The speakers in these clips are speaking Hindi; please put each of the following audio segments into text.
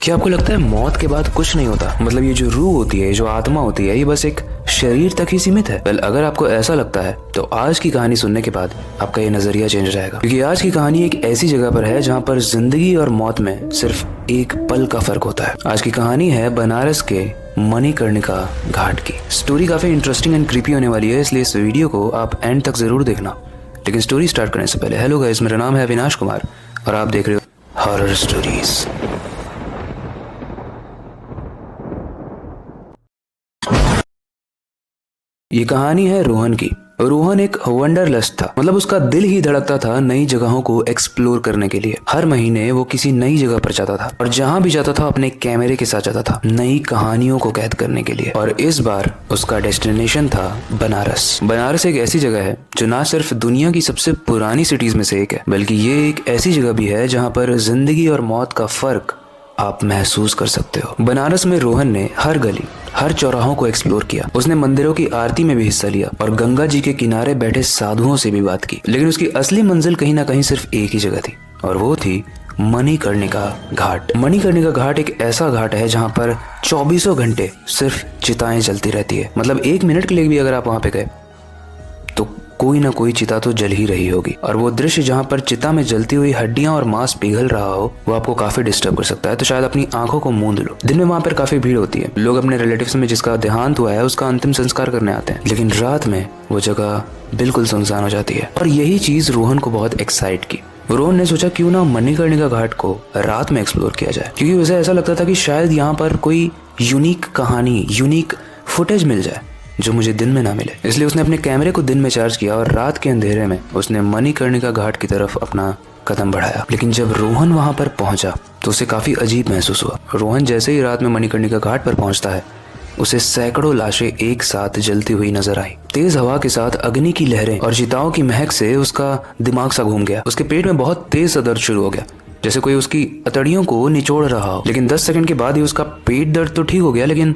क्या आपको लगता है मौत के बाद कुछ नहीं होता? मतलब ये जो रूह होती है, जो आत्मा होती है, ये बस एक शरीर तक ही सीमित है? अगर आपको ऐसा लगता है तो आज की कहानी सुनने के बाद आपका ये नजरिया चेंज हो जाएगा, क्योंकि आज की कहानी एक ऐसी जगह पर है जहाँ पर जिंदगी और मौत में सिर्फ एक पल का फर्क होता है। आज की कहानी है बनारस के मणिकर्णिका घाट की। स्टोरी काफी इंटरेस्टिंग एंड क्रीपी होने वाली है, इसलिए इस वीडियो को आप एंड तक जरूर देखना। लेकिन स्टोरी स्टार्ट करने से पहले, हेलो गाइस, मेरा नाम है अविनाश कुमार और आप देख रहे हो हॉरर स्टोरीज। ये कहानी है रोहन की। रोहन एक वंडरलस्ट था, मतलब उसका दिल ही धड़कता था नई जगहों को एक्सप्लोर करने के लिए। हर महीने वो किसी नई जगह पर जाता था और जहाँ भी जाता था अपने कैमरे के साथ जाता था, नई कहानियों को कैद करने के लिए। और इस बार उसका डेस्टिनेशन था बनारस। बनारस एक ऐसी जगह है जो ना सिर्फ दुनिया की सबसे पुरानी सिटीज में से एक है, बल्कि ये एक ऐसी जगह भी है जहाँ पर जिंदगी और मौत का फर्क आप महसूस कर सकते हो। बनारस में रोहन ने हर गली, हर चौराहों को एक्सप्लोर किया। उसने मंदिरों की आरती में भी हिस्सा लिया और गंगा जी के किनारे बैठे साधुओं से भी बात की। लेकिन उसकी असली मंजिल कहीं ना कहीं सिर्फ एक ही जगह थी, और वो थी मणिकर्णिका घाट। मणिकर्णिका घाट एक ऐसा घाट है जहाँ पर 24 घंटे सिर्फ चिताएं जलती रहती है। मतलब 1 मिनट के लिए भी अगर आप वहां पे गए तो कोई ना कोई चिता तो जल ही रही होगी। और वो दृश्य जहाँ पर चिता में जलती हुई हड्डियां और मांस पिघल रहा हो, वो आपको काफी डिस्टर्ब कर सकता है। तो शायद अपनी आंखों को मूंद लो। दिन में वहां पर काफी भीड़ होती है, लोग अपने रिलेटिव्स में जिसका देहांत हुआ है उसका अंतिम संस्कार करने आते हैं। लेकिन रात में वो जगह बिल्कुल सुनसान हो जाती है, और यही चीज रोहन को बहुत एक्साइट की। रोहन ने सोचा क्यों ना मणिकर्णिका घाट को रात में एक्सप्लोर किया जाए, क्योंकि उसे ऐसा लगता था कि शायद यहाँ पर कोई यूनिक कहानी, यूनिक फुटेज मिल जाए जो मुझे दिन में ना मिले। इसलिए उसने अपने कैमरे को दिन में चार्ज किया और रात के अंधेरे में उसने मणिकर्णिका घाट की तरफ अपना कदम बढ़ाया। लेकिन जब रोहन वहां पर पहुंचा तो उसे काफी अजीब महसूस हुआ। रोहन जैसे ही रात में मणिकर्णिका घाट पर पहुंचता है, उसे सैकड़ों लाशें एक साथ जलती हुई नजर आई। तेज हवा के साथ अग्नि की लहरें और चिताओं की महक से उसका दिमाग सा घूम गया। उसके पेट में बहुत तेज सा दर्द शुरू हो गया, जैसे कोई उसकी अतड़ियों को निचोड़ रहा हो। लेकिन 10 सेकंड के बाद ही उसका पेट दर्द तो ठीक हो गया, लेकिन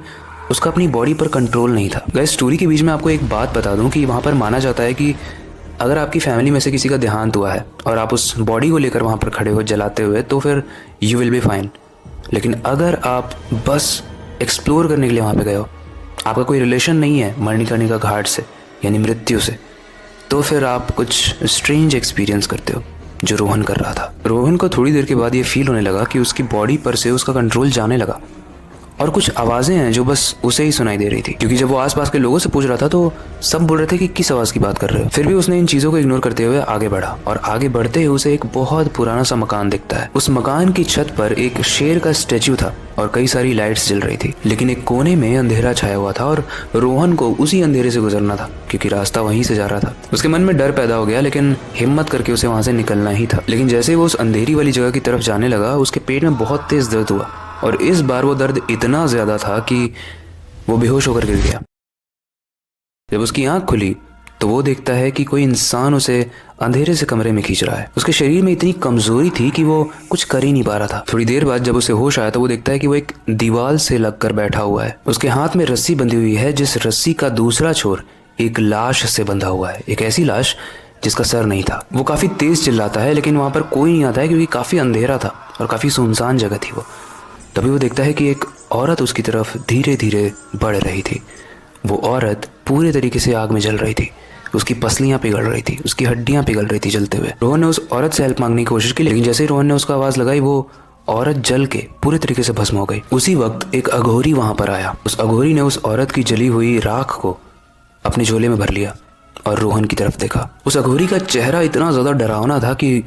उसका अपनी बॉडी पर कंट्रोल नहीं था। गाइस, स्टोरी के बीच में आपको एक बात बता दूं कि वहां पर माना जाता है कि अगर आपकी फैमिली में से किसी का देहांत हुआ है और आप उस बॉडी को लेकर वहां पर खड़े हो जलाते हुए, तो फिर यू विल बी फाइन। लेकिन अगर आप बस एक्सप्लोर करने के लिए वहां पे गए हो, आपका कोई रिलेशन नहीं है मणिकर्णिका घाट से यानी मृत्यु से, तो फिर आप कुछ स्ट्रेंज एक्सपीरियंस करते हो, जो रोहन कर रहा था। रोहन को थोड़ी देर के बाद ये फील होने लगा कि उसकी बॉडी पर से उसका कंट्रोल जाने लगा, और कुछ आवाजें हैं जो बस उसे ही सुनाई दे रही थी। क्योंकि जब वो आसपास के लोगों से पूछ रहा था तो सब बोल रहे थे कि किस आवाज की बात कर रहे हो। फिर भी उसने इन चीजों को इग्नोर करते हुए आगे बढ़ा, और आगे बढ़ते ही उसे एक बहुत पुराना सा मकान दिखता है। उस मकान की छत पर एक शेर का स्टैच्यू था और कई सारी लाइट्स जल रही थी। लेकिन एक कोने में अंधेरा छाया हुआ था और रोहन को उसी अंधेरे से गुजरना था, क्योंकि रास्ता वहीं से जा रहा था। उसके मन में डर पैदा हो गया, लेकिन हिम्मत करके उसे वहां से निकलना ही था। लेकिन जैसे ही वो उस अंधेरी वाली जगह की तरफ जाने लगा, उसके पेट में बहुत तेज दर्द हुआ, और इस बार वो दर्द इतना ज्यादा था कि वो बेहोश होकर गिर गया। जब उसकी आंख खुली तो वो देखता है कि कोई इंसान उसे अंधेरे से कमरे में खींच रहा है। उसके शरीर में इतनी कमजोरी थी कि वो कुछ कर ही नहीं पा रहा था। थोड़ी देर बाद जब उसे होश आया तो वो देखता है कि वो एक दीवार से लगकर बैठा हुआ है। उसके हाथ में रस्सी बंधी हुई है, जिस रस्सी का दूसरा छोर एक लाश से बंधा हुआ है, एक ऐसी लाश जिसका सर नहीं था। वो काफी तेज चिल्लाता है, लेकिन वहां पर कोई नहीं आता है, क्योंकि काफी अंधेरा था और काफी सुनसान जगह थी वो। तभी वो देखता है कि एक औरत उसकी तरफ धीरे धीरे बढ़ रही थी। वो औरत पूरे तरीके से आग में जल रही थी, उसकी पसलियां पिघल रही थी, उसकी हड्डियां पिघल रही थी जलते हुए। रोहन ने उस औरत से हेल्प मांगने की कोशिश की, लेकिन जैसे ही रोहन ने उसका आवाज लगाई, वो औरत जल के पूरे तरीके से भस्म हो गई। उसी वक्त एक अघोरी वहां पर आया। उस अघोरी ने उस औरत की जली हुई राख को अपने झोले में भर लिया और रोहन की तरफ देखा। उस अघोरी का चेहरा इतना ज्यादा डरावना था कि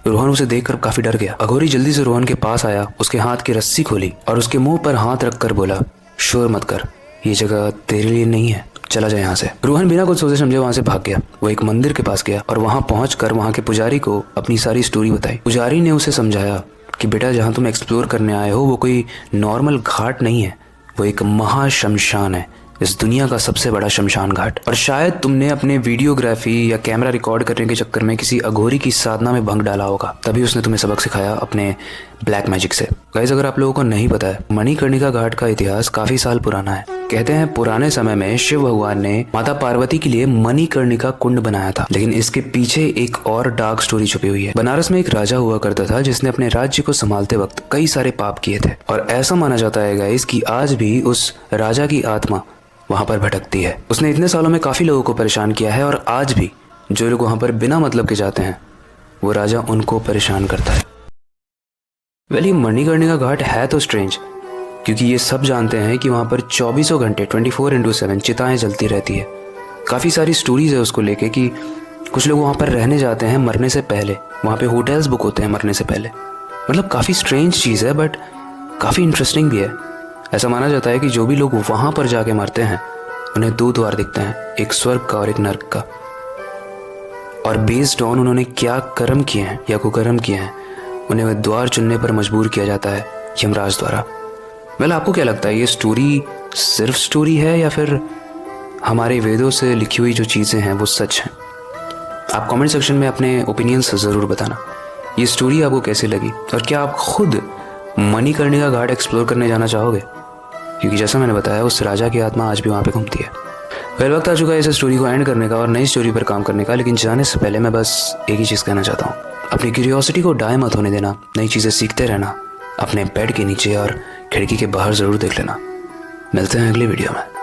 रोहन उसे देखकर काफी डर गया। अघोरी जल्दी से रोहन के पास आया, उसके हाथ की रस्सी खोली और उसके मुंह पर हाथ रखकर बोला, शोर मत कर, ये जगह तेरे लिए नहीं है, चला जाए यहाँ से। रोहन बिना कुछ सोचे समझे वहां से भाग गया। वो एक मंदिर के पास गया और वहां पहुंचकर वहां के पुजारी को अपनी सारी स्टोरी बताई। पुजारी ने उसे समझाया कि बेटा, जहाँ तुम एक्सप्लोर करने आए हो वो कोई नॉर्मल घाट नहीं है, वो एक महाशमशान है, इस दुनिया का सबसे बड़ा शमशान घाट। और शायद तुमने अपने वीडियोग्राफी या कैमरा रिकॉर्ड करने के चक्कर में किसी अघोरी की साधना में भंग डाला होगा, तभी उसने तुम्हें सबक सिखाया अपने ब्लैक मैजिक से। गाइस, अगर आप लोगों को नहीं पता है, मणिकर्णिका घाट का इतिहास काफी साल पुराना है। कहते हैं पुराने समय में शिव भगवान ने माता पार्वती के लिए मणिकर्णिका कुंड बनाया था, लेकिन इसके पीछे एक और डार्क स्टोरी छुपी हुई है। बनारस में एक राजा हुआ करता था जिसने अपने राज्य को संभालते वक्त कई सारे पाप किए थे, और ऐसा माना जाता है गाइस कि आज भी उस राजा की आत्मा वहां पर भटकती है। उसने इतने सालों में काफी लोगों को परेशान किया है, और आज भी जो लोग वहां पर बिना मतलब के जाते हैं वो राजा उनको परेशान करता है। वेल, ये मणिकर्णिका घाट है तो स्ट्रेंज, क्योंकि ये सब जानते हैं कि वहाँ पर 24 घंटे 24/7 चिताएं जलती रहती है। काफ़ी सारी स्टोरीज है उसको लेके कि कुछ लोग वहाँ पर रहने जाते हैं मरने से पहले, वहाँ पे होटल्स बुक होते हैं मरने से पहले। मतलब काफ़ी स्ट्रेंज चीज़ है, बट काफ़ी इंटरेस्टिंग भी है। ऐसा माना जाता है कि जो भी लोग वहाँ पर जाके मरते हैं उन्हें दो द्वार दिखते हैं, एक स्वर्ग का और एक नर्क का, और बेस्ड ऑन उन्होंने क्या कर्म किए हैं या कुकर्म किए हैं उन्हें वह द्वार चुनने पर मजबूर किया जाता है यमराज द्वारा। वेल, आपको क्या लगता है, ये स्टोरी सिर्फ स्टोरी है या फिर हमारे वेदों से लिखी हुई जो चीज़ें हैं वो सच हैं? आप कमेंट सेक्शन में अपने ओपिनियंस ज़रूर बताना। ये स्टोरी आपको कैसी लगी, और क्या आप खुद मणिकर्णिका घाट एक्सप्लोर करने जाना चाहोगे? क्योंकि जैसा मैंने बताया, उस राजा की आत्मा आज भी वहाँ पे घूमती है। वेल, वक्त आ चुका है इस स्टोरी को एंड करने का और नई स्टोरी पर काम करने का, लेकिन जाने से पहले मैं बस एक ही चीज़ कहना चाहता हूँ, अपनी क्यूरियोसिटी को डाय मत होने देना, नई चीज़ें सीखते रहना, अपने बेड के नीचे और खिड़की के बाहर ज़रूर देख लेना। मिलते हैं अगली वीडियो में।